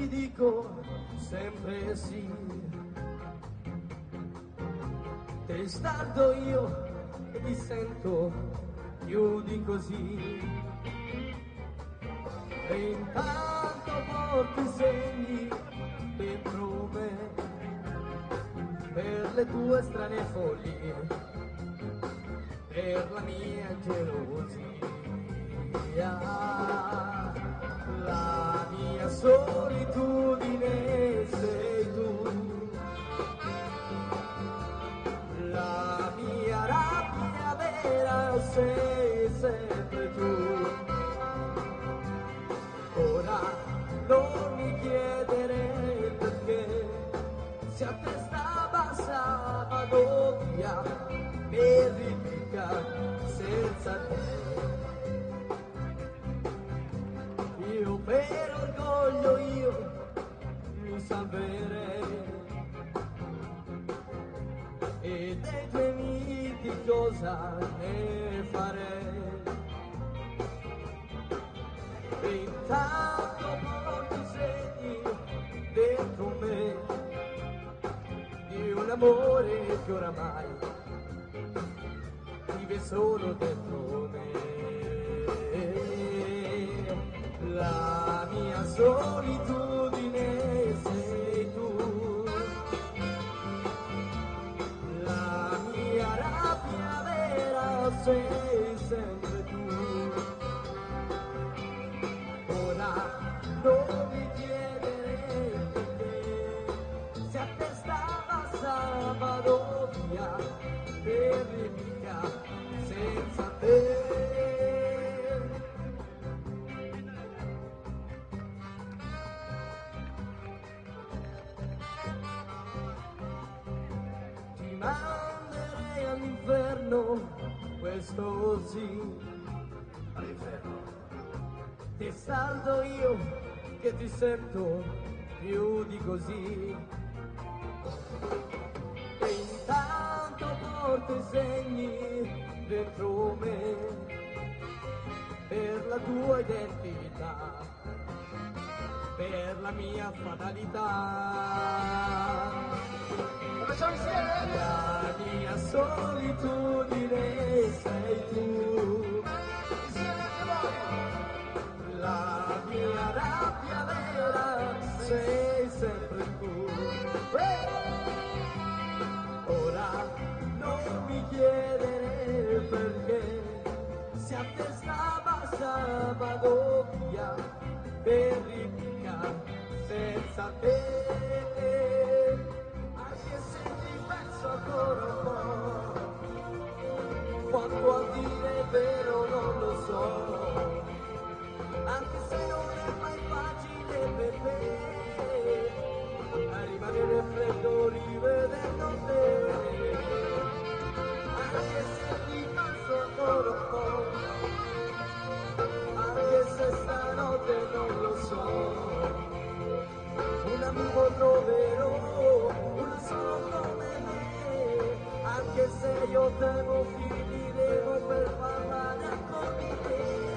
dico sempre sì, testardo io e ti sento più di così, e intanto porti segni dentro me per le tue strane follie, per la mia gelosia, la mia solitudine sei tu, la mia rabbia vera sei sempre tu. Ora non mi chiedere perché, se a testa bassa vado via per ripicca senza te. Io per orgoglio io mi salverei, e dei tuoi miti cosa ne farei? E intanto porti segni dentro me di un amore che oramai vive solo dentro me. La mia solitudine sei tu, la mia rabbia vera sei sempre tu. Ora non mi chiedere perché, se a testa bassa vado via per ripicca senza te. Ti manderei all'inferno, questo sì, all'inferno. Ti saldo io che ti sento più di così, e intanto porto i segni dentro me per la tua identità, per la mia fatalità. La mia solitudine sei tu, la mia rabbia vera sei sempre tu. Ora non mi chiedere perché, se a testa bassa vado via per ripicca senza te. Anche se ti penso ancora un po', quanto a dire vero non lo so, anche se non è mai facile per me a rimanere freddo rivedendo te. Anche se ti penso ancora un po', anche se stanotte non lo so, un amico troverò, uno solo come me, anche se io devo finire per parlare ancora di te.